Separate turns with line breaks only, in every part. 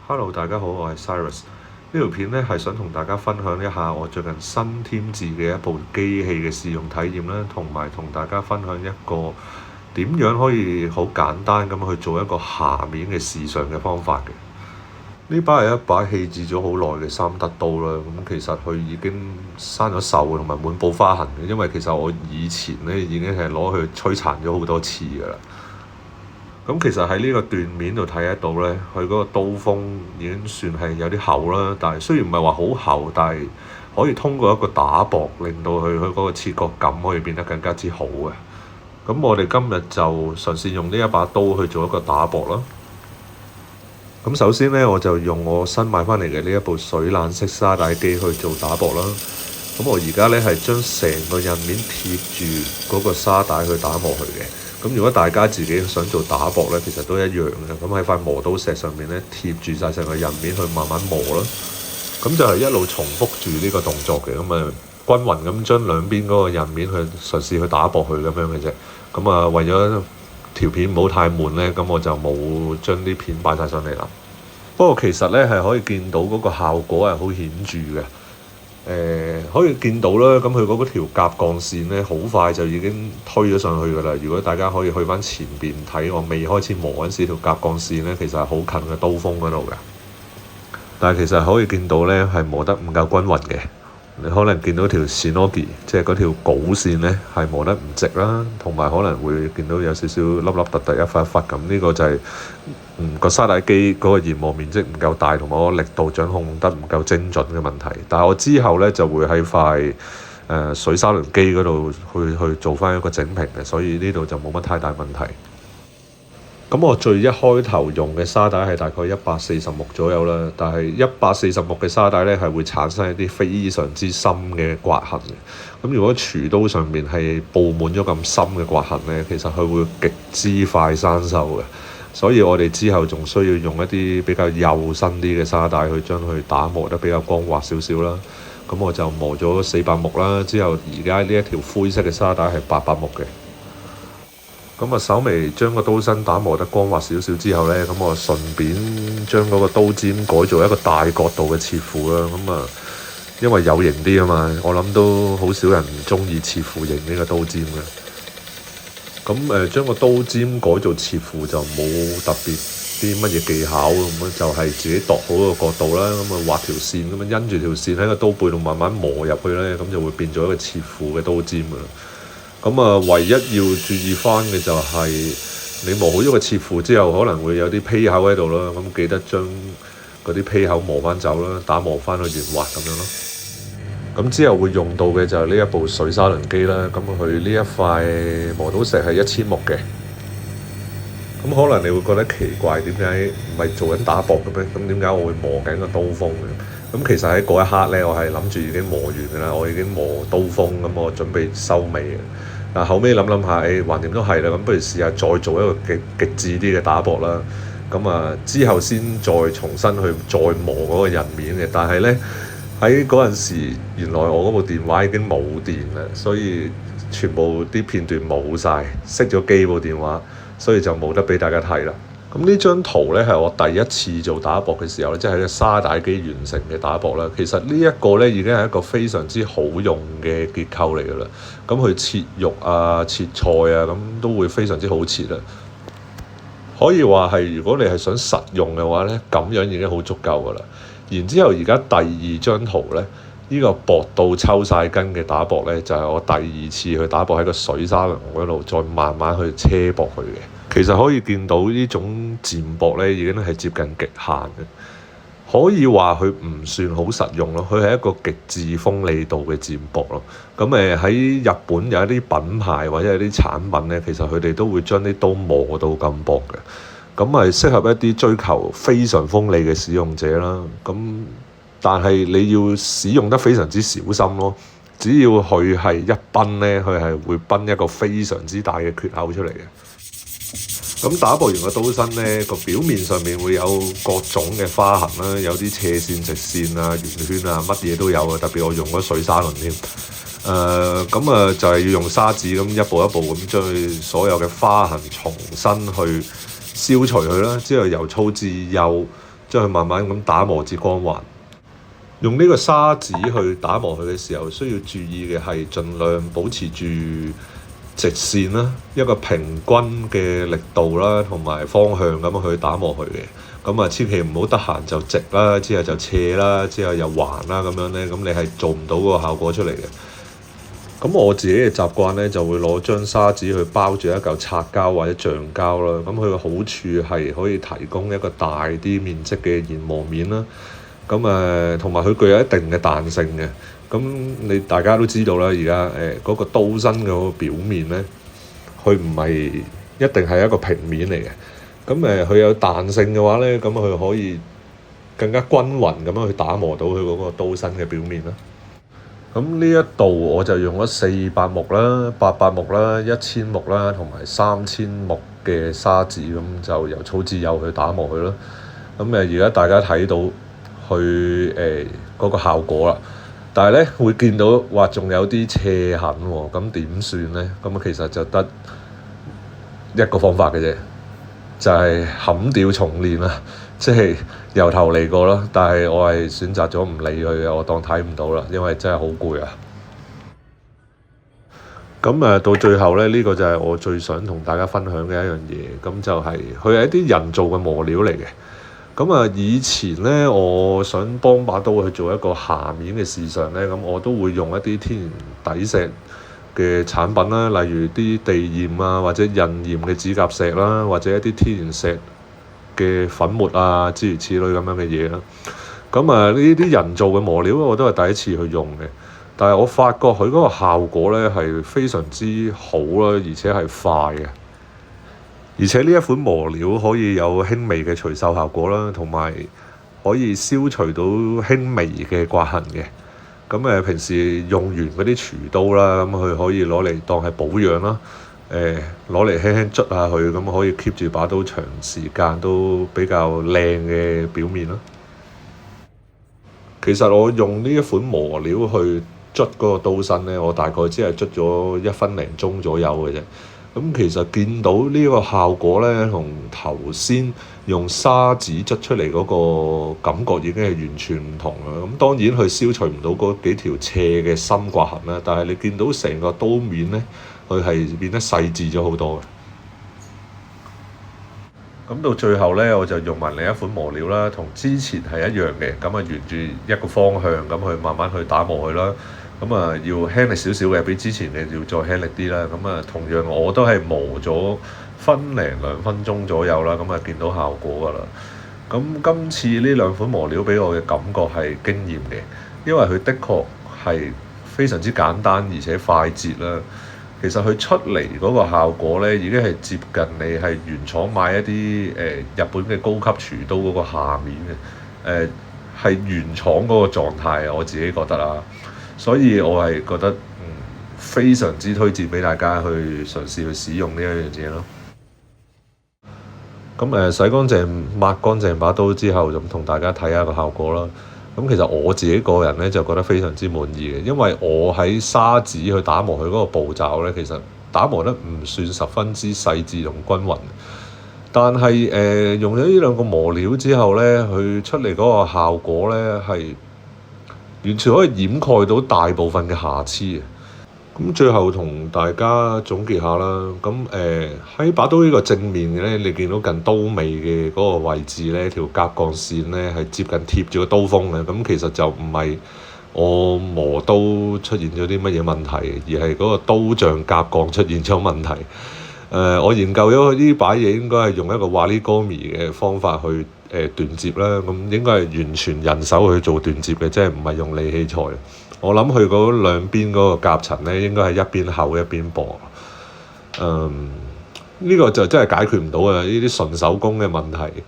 Hello，大家好，我係 Cyrus。呢條片呢係想同大家分享一下我最近新添置嘅一部機器嘅試用體驗啦，同埋同大家分享一個點樣可以好簡單咁去做一個下面嘅時尚嘅方法嘅。呢把係一把棄置咗好耐嘅三德刀啦，咁其實佢已經生咗鏽同埋滿布花痕嘅，因為其實我以前呢已經係攞去摧殘咗好多次㗎啦。咁其實喺呢個斷面度睇得到呢，佢嗰個刀鋒已經算係有啲厚啦，但係雖然唔係話好厚，但係可以通過一個打薄，令到佢嗰個切割感可以變得更加之好嘅。咁我哋今日就嘗試用呢一把刀去做一個打薄啦。咁首先呢，我就用我新買翻嚟嘅呢一部水冷式沙帶機去做打薄啦。咁我而家呢係將成個刃面貼住嗰個沙帶去打磨佢嘅。咁如果大家自己想做打薄呢，其實都一樣嘅。咁喺塊磨刀石上面呢，貼住晒成個刃面去慢慢磨啦。咁就係一路重複住呢個動作嘅。咁啊，均勻咁將兩邊嗰個刃面去嘗試去打薄佢咁樣嘅啫。咁啊，為咗條片唔好太悶呢，咁我就冇將啲片擺晒上嚟啦。不過其實呢，係可以見到嗰個效果係好顯著嘅。可以見到啦，咁佢嗰條夾鋼線呢，好快就已經推咗上去㗎啦。如果大家可以去翻前邊睇，我未開始磨嗰陣時，條夾鋼線呢，其實係好近嘅刀鋒嗰度㗎。但係其實可以見到呢，係磨得唔夠均勻嘅。你可能見到條 Shinogi，即係嗰條鎬線呢，係磨得唔直啦，同埋可能會見到有少少粒粒突突一忽一忽咁。呢個就係個沙帶機嗰個研磨面積唔夠大，同埋我力度掌控得唔夠精準嘅問題。但係我之後呢，就會喺塊水砂輪機嗰度去做翻一個整平嘅，所以呢度就冇乜太大問題。咁我最一開頭用嘅沙帶係大概140目左右啦，但係140目嘅沙帶呢係會產生一啲非常之深嘅刮痕嘅。咁如果廚刀上面係佈滿咗咁深嘅刮痕呢，其實佢會極之快生鏽嘅。所以我哋之後仲需要用一啲比較幼身啲嘅沙帶去將佢打磨得比較光滑少少啦。咁我就磨咗400目啦，之後而家呢一條灰色嘅沙帶係800目嘅。咁啊，稍微將個刀身打磨得光滑少少之後呢，咁我順便將嗰個刀尖改做一個大角度嘅切庫啦。咁啊，因為有型啲啊嘛，我諗都好少人唔中意切庫型呢個刀尖嘅。咁將個刀尖改做切庫就冇特別啲乜嘢技巧咁，就係自己度好個角度啦。咁啊，畫條線咁樣，因住條線喺個刀背度慢慢磨入去呢，咁就會變咗一個切庫嘅刀尖㗎啦。咁啊，唯一要注意翻嘅就係你磨好咗個切庫之後，可能會有啲劈口喺度啦。咁記得將嗰啲劈口磨翻走啦，打磨翻去圓滑咁樣咯。咁之後會用到嘅就係呢一部水砂輪機啦。咁佢呢一塊磨刀石係1000目嘅。咁可能你會覺得奇怪，點解唔係做緊打薄嘅咩？咁點解我會磨緊個刀鋒嘅？咁其實喺嗰一刻呢，我係諗住已經磨完㗎啦，我已經磨刀鋒，咁我準備收尾嘅。但後尾諗下，橫掂都係啦，咁不如試下再做一個極致啲嘅打薄啦。咁啊，之後先再重新去再磨嗰個刃面嘅。但係呢，喺嗰陣時，原來我嗰部電話已經冇電啦，所以全部啲片段冇晒，熄咗機部電話，所以就冇得俾大家睇啦。咁呢張圖呢，係我第一次做打薄嘅時候，即係喺個沙帶機完成嘅打薄啦。其實呢一個呢，已經係一個非常之好用嘅結構嚟㗎啦。咁佢切肉啊、切菜啊，咁都會非常之好切啦。可以話係，如果你係想實用嘅話呢，咁樣已經好足夠㗎啦。然之後而家第二張圖呢，呢個薄到抽晒筋嘅打薄呢，就係我第二次去打薄喺個水砂輪嗰度，再慢慢去車薄佢嘅。其實可以見到呢種漸薄呢，已經係接近極限嘅。可以話佢唔算好實用咯，佢係一個極致鋒利度嘅漸薄咯。咁喺日本有一啲品牌或者有啲產品呢，其實佢哋都會將啲刀磨到咁薄嘅。咁係適合一啲追求非常鋒利嘅使用者啦。咁但係你要使用得非常之小心咯。只要佢係一崩呢，佢係會崩一個非常之大嘅缺口出嚟嘅。咁打薄完個刀身呢，個表面上面會有各種嘅花痕啦，有啲斜線、直線啊、圓圈啊，乜嘢都有啊。特別我用咗水砂輪添，就係要用砂紙咁一步一步咁將佢所有嘅花痕重新去消除佢啦。之後由粗至幼，將佢慢慢咁打磨至光滑。用呢個砂紙去打磨佢嘅時候，需要注意嘅係盡量保持住直線啦，一個平均嘅力度啦，同埋方向咁去打磨佢嘅。咁啊，千祈唔好得閒就直啦，之後就斜啦，之後又橫啦，咁樣咧，咁你係做唔到嗰個效果出嚟嘅。咁我自己嘅習慣咧，就會攞張砂紙去包住一嚿擦膠或者橡膠啦。咁佢嘅好處係可以提供一個大啲面積嘅研磨面啦。咁同埋佢具有一定嘅彈性嘅。咁大家都知道啦，而家嗰個刀身嘅表面咧，佢唔係一定係一個平面嚟嘅。咁佢有彈性嘅話咧，咁佢可以更加均勻咁樣去打磨到佢嗰個刀身嘅表面啦。咁呢一度我就用咗400目啦、800目啦、1000目啦，同埋3000目嘅砂紙，咁就由粗至幼去打磨佢啦。咁而家大家睇到佢嗰個效果啦，但係咧會見到話仲有啲斜痕喎，咁點算咧？咁其實就得一個方法嘅啫，就係砍掉重練啦，即係由頭嚟過咯。但係我係選擇咗唔理佢嘅，我當睇唔到啦，因為真係好攰啊。咁到最後咧，呢個就係我最想同大家分享嘅一樣嘢。咁就係佢係一啲人造嘅磨料嚟嘅。咁以前咧，我想幫把刀去做一個下面嘅試嘗咧，咁我都會用一啲天然底石嘅產品啦，例如啲地鹽啊，或者印鹽嘅指甲石啦，或者一啲天然石嘅粉末啊，諸如此類咁樣嘅嘢啦。咁呢啲人造嘅磨料我都係第一次去用嘅，但係我發覺佢嗰個效果咧係非常之好啦，而且係快嘅。而且呢一款磨料可以有輕微嘅除鏽效果啦，同埋可以消除到輕微嘅刮痕嘅。咁平時用完嗰啲廚刀啦，咁佢可以攞嚟當係保養啦。攞嚟輕輕捽下佢，咁可以 keep 住把刀長時間都比較靚嘅表面啦。其實我用呢一款磨料去捽嗰個刀身咧，我大概只係捽咗1分零鐘左右嘅啫。咁其實見到呢個效果咧，同頭先用砂紙捽出嚟嗰個感覺已經係完全唔同啦。咁當然佢消除唔到嗰幾條斜嘅深刮痕啦，但係你見到成個刀面咧，佢係變得細緻咗好多嘅。咁到最後咧，我就用埋另一款磨料啦，同之前係一樣嘅。咁沿住一個方向咁去慢慢去打磨佢啦。咁要輕力少少嘅，比之前嘅要再輕力啲啦。咁同樣我都係磨咗1零2分鐘左右啦。咁見到效果㗎啦。咁今次呢兩款磨料俾我嘅感覺係驚豔嘅，因為佢的確係非常之簡單而且快捷啦。其實佢出嚟嗰個效果咧，已經係接近你係原廠買一啲日本嘅高級廚刀嗰個下面嘅係原廠嗰個狀態啊，我自己覺得啦。所以我係覺得非常之推薦俾大家去嘗試去使用呢一樣嘢咯。咁洗乾淨抹乾淨把刀之後，就同大家睇下個效果啦。咁其實我自己個人咧就覺得非常之滿意嘅，因為我喺砂紙去打磨佢嗰個步驟咧，其實打磨得唔算十分之細緻同均勻。但係用咗呢兩個磨料之後咧，佢出嚟嗰個效果咧係完全可以掩蓋到大部分嘅瑕疵嘅。咁最後同大家總結下啦。咁喺把刀呢個正面嘅咧，你見到近刀尾嘅嗰個位置咧，條夾鋼線咧係接近貼住個刀鋒嘅。咁其實就唔係我磨刀出現咗啲乜嘢問題，而係嗰個刀匠夾鋼出現咗問題。我研究咗呢把嘢應該係用一個瓦利哥米嘅方法去斷接啦。咁應該係完全人手去做斷接嘅，即係唔係用利器材。我諗佢嗰兩邊嗰個夾層咧，應該係一邊厚一邊薄。呢個就真係解決唔到啊！呢啲純手工嘅問題。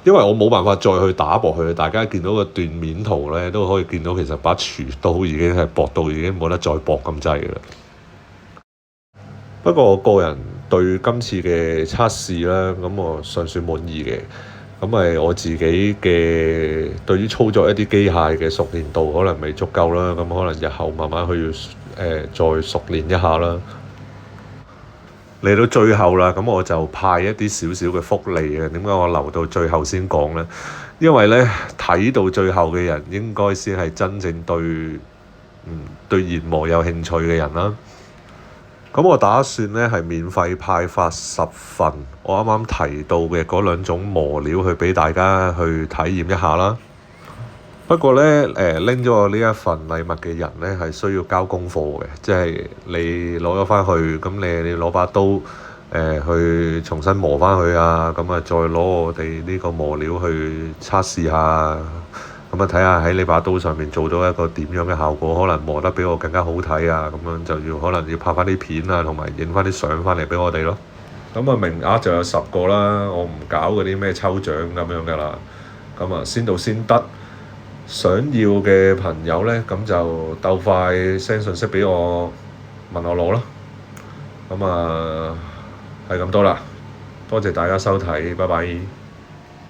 因為我冇辦法再去打薄佢。大家見到個斷面圖咧，都可以見到其實把廚刀已經係薄到已經冇得再薄咁滯嘅啦。不過我個人對今次嘅測試咧，咁我尚算滿意嘅。咁我自己嘅對於操作一啲機械嘅熟練度可能未足夠啦，咁可能日後慢慢去再熟練一下啦。嚟到最後啦，咁我就派一啲少少嘅福利嘅。點解我留到最後先講呢？因為呢，睇到最後嘅人應該先係真正對研磨有興趣嘅人啦。咁我打算呢係免費派發10份我啱啱提到嘅嗰兩種磨料去俾大家去體驗一下啦。不過呢，拎咗我呢一份禮物嘅人呢係需要交功課嘅，即係你攞咗翻去，咁你攞把刀去重新磨翻佢啊，咁啊再攞我哋呢個磨料去測試下，咁啊睇下喺呢把刀上面做到一個點樣嘅效果，可能磨得比我更加好睇啊，咁樣就要可能要拍翻啲片啊，同埋影翻啲相翻嚟俾我哋咯。咁啊名額就有10個啦，我唔搞嗰啲咩抽獎咁樣噶啦，咁啊先到先得。想要嘅朋友呢，咁就鬥快 send 信息俾我，問我攞咯。咁啊係咁多啦，多謝大家收睇，拜拜。